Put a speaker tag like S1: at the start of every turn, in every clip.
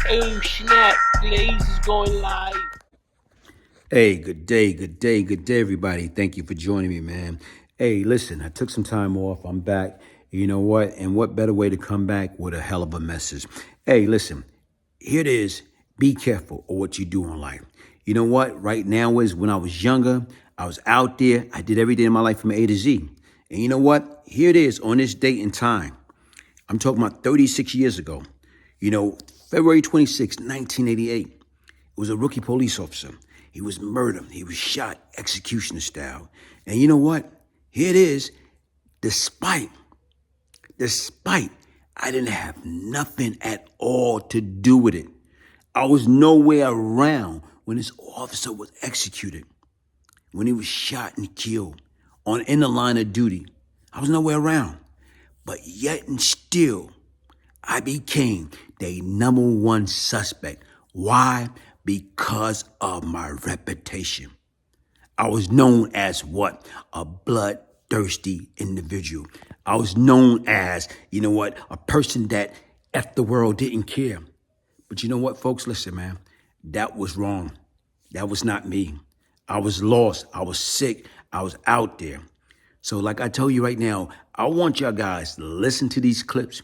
S1: Oh snap, Glaze is going live.
S2: Hey, good day, good day, good day, everybody. Thank you for joining me, man. Hey, listen, I took some time off. I'm back. You know what? And what better way to come back with a hell of a message? Hey, listen, here it is. Be careful of what you do in life. You know what? Right now is when I was younger, I was out there. I did everything in my life from A to Z. And you know what? Here it is on this date and time. I'm talking about 36 years ago. You know, February 26, 1988. It was a rookie police officer. He was murdered. He was shot executioner style. And you know what? Here it is. Despite, I didn't have nothing at all to do with it. I was nowhere around when this officer was executed, when he was shot and killed in the line of duty. I was nowhere around. But yet and still, I became the number one suspect. Why? Because of my reputation. I was known as what? A bloodthirsty individual. I was known as, you know what? A person that F the world didn't care. But you know what, folks? Listen, man, that was wrong. That was not me. I was lost. I was sick. I was out there. So like I tell you right now, I want y'all guys to listen to these clips.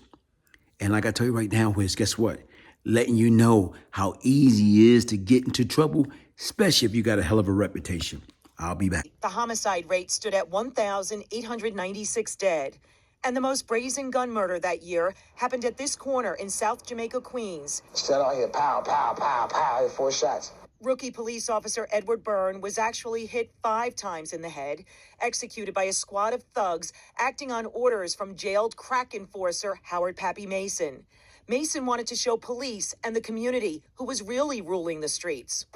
S2: And like I tell you right now, Wiz, guess what? Letting you know how easy it is to get into trouble, especially if you got a hell of a reputation. I'll be back.
S3: The homicide rate stood at 1,896 dead. And the most brazen gun murder that year happened at this corner in South Jamaica, Queens.
S4: Set out here, pow, pow, pow, pow, 4 shots.
S3: Rookie police officer Edward Byrne was actually hit 5 times in the head, executed by a squad of thugs acting on orders from jailed crack enforcer Howard Pappy Mason. Mason wanted to show police and the community who was really ruling the streets.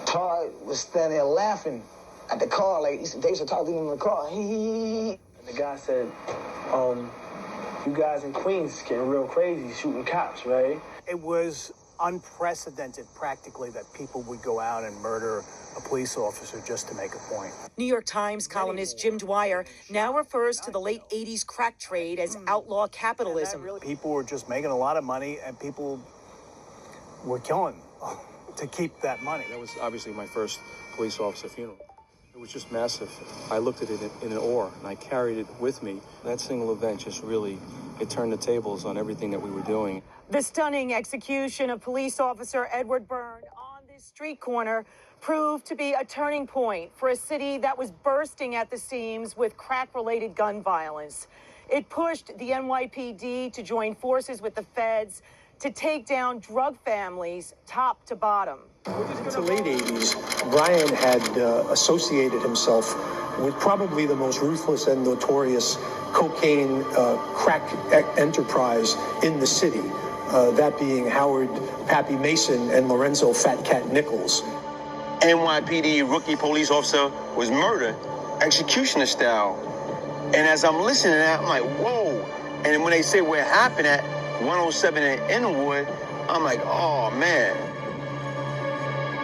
S4: Todd was standing there laughing at the car, like they used to talk to him in the car.
S5: And the guy said, you guys in Queens is getting real crazy shooting cops, right?
S6: It was unprecedented practically that people would go out and murder a police officer just to make a point.
S3: New York Times columnist Jim Dwyer now refers to the late 80s crack trade as outlaw capitalism.
S6: People were just making a lot of money and people were killing to keep that money.
S7: That was obviously my first police officer funeral. It was just massive. I looked at it in awe and I carried it with me. That single event just really, it turned the tables on everything that we were doing.
S3: The stunning execution of police officer Edward Byrne on this street corner proved to be a turning point for a city that was bursting at the seams with crack-related gun violence. It pushed the NYPD to join forces with the feds to take down drug families top to bottom.
S8: In the late 80s, Bryant had associated himself with probably the most ruthless and notorious cocaine crack enterprise in the city, that being Howard Pappy Mason and Lorenzo Fat Cat Nichols.
S9: NYPD rookie police officer was murdered, executioner style. And as I'm listening to that, I'm like, whoa. And when they say where it happened at 107 in Inwood, I'm like, oh, man.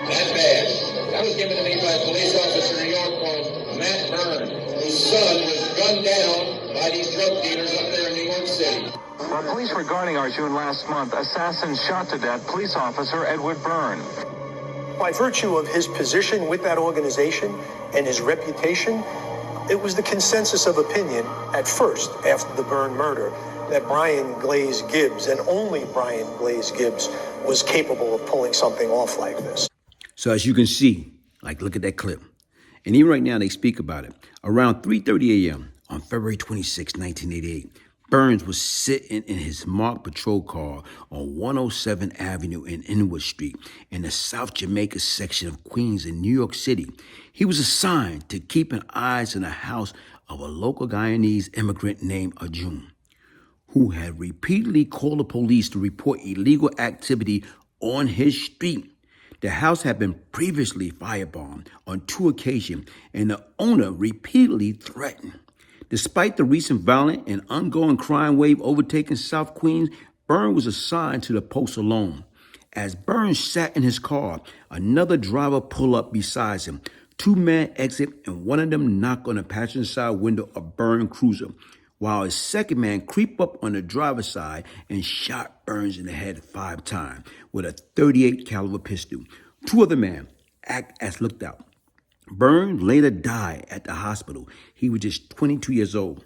S10: That bad. That was given to me by a police officer in New York called Matt Byrne, whose son was gunned down by these drug dealers up there in New York City.
S11: Well, police were guarding our June last month. Assassins shot to death police officer Edward Byrne.
S8: By virtue of his position with that organization and his reputation, it was the consensus of opinion at first after the Byrne murder that Brian Glaze Gibbs, and only Brian Glaze Gibbs, was capable of pulling something off like this.
S2: So as you can see, like look at that clip. And even right now they speak about it. Around 3:30 a.m. on February 26, 1988, Burns was sitting in his marked patrol car on 107 Avenue and Inwood Street in the South Jamaica section of Queens in New York City. He was assigned to keeping eyes in the house of a local Guyanese immigrant named Ajun, who had repeatedly called the police to report illegal activity on his street. The house had been previously firebombed on 2 occasions, and the owner repeatedly threatened. Despite the recent violent and ongoing crime wave overtaking South Queens, Byrne was assigned to the post alone. As Byrne sat in his car, another driver pulled up beside him. 2 men exit, and one of them knocked on the passenger side window of Byrne's cruiser. while his second man creeped up on the driver's side and shot Burns in the head 5 times with a .38 caliber pistol. 2 other men act as looked out. Byrne later died at the hospital. He was just 22 years old.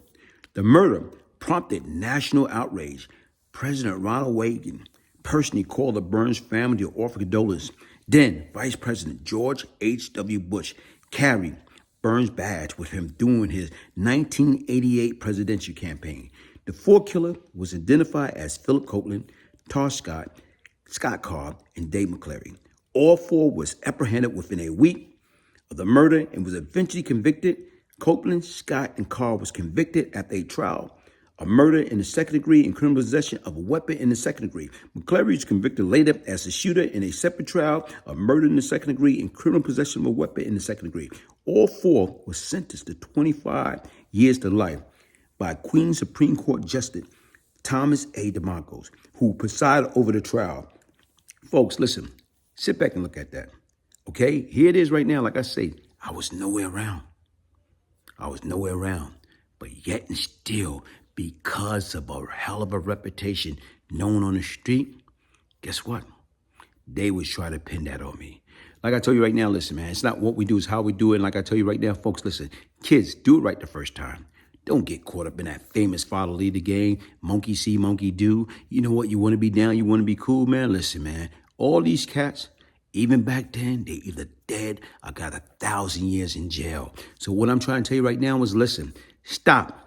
S2: The murder prompted national outrage. President Ronald Reagan personally called the Burns family to offer condolences. Then Vice President George H.W. Bush carried Burns' badge with him during his 1988 presidential campaign. The 4th killer was identified as Philip Copeland, Tar Scott, Scott Carr, and Dave McCleary. All 4 was apprehended within a week of the murder and was eventually convicted. Copeland, Scott, and Carr was convicted after a trial of murder in the 2nd degree and criminal possession of a weapon in the 2nd degree. McCleary was convicted later as a shooter in a separate trial of murder in the 2nd degree and criminal possession of a weapon in the 2nd degree. All 4 were sentenced to 25 years to life by Queens Supreme Court Justice Thomas A. DeMarcos, who presided over the trial. Folks, listen, sit back and look at that. Okay, here it is right now. Like I say, I was nowhere around. But yet and still, because of a hell of a reputation known on the street, guess what? They was trying to pin that on me. Like I tell you right now, listen, man, it's not what we do, it's how we do it. And like I tell you right now, folks, listen, kids, do it right the first time. Don't get caught up in that famous follow leader game, monkey see, monkey do. You know what? You want to be down, you want to be cool, man? Listen, man, all these cats, even back then, they either dead or got 1,000 years in jail. So what I'm trying to tell you right now is, listen, stop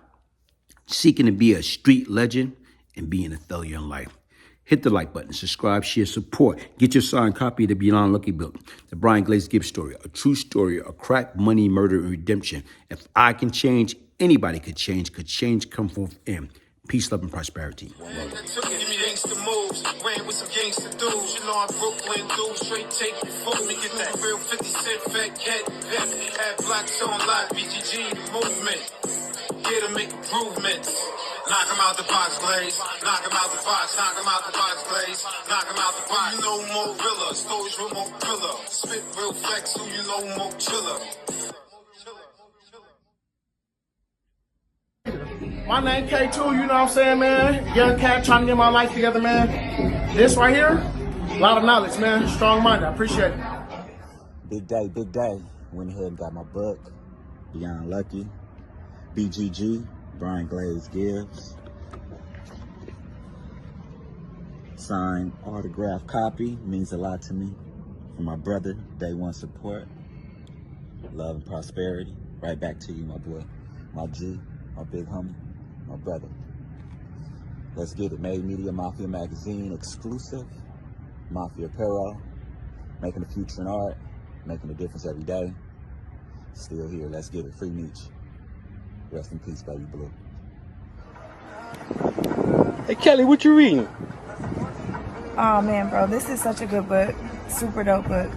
S2: seeking to be a street legend and being a failure in life. Hit the like button, subscribe, share, support. Get your signed copy of the Beyond Lucky book, the Brian Glaze Gibbs story, a true story of crack, money, murder, and redemption. If I can change, anybody could change. Could change come from within. Peace, love, and prosperity.
S10: Give me gangsta moves, ran with some gangsta dudes. You know I'm Brooklyn dude, straight take you for me. Get that real 50 cent fat cat, pep, had blacks on live, BGG movement. Here to make improvements. Knock him out the box, Glaze. Knock him out the box, knock him out the box, Glaze. Knock him out the box. You know more Rilla, stories real more Rilla. Spit real facts, who you know more chiller.
S12: My name K2, you know what I'm saying, man? Young cat trying to get my life together, man. This right here, a lot of knowledge, man. Strong mind, I appreciate it.
S13: Big day, big day. Went ahead and got my book, Beyond Lucky. BGG, Brian Glaze Gibbs. Signed autograph copy, means a lot to me. For my brother, day one support. Love and prosperity. Right back to you, my boy. My G, my big homie, my brother. Let's get it. Made Media Mafia Magazine exclusive. Mafia Apparel. Making a future in art. Making a difference every day. Still here. Let's get it. Free Meech. Rest in peace, baby blue.
S12: Hey, Kelly, what you reading?
S14: Oh, man, bro, this is such a good book. Super dope book.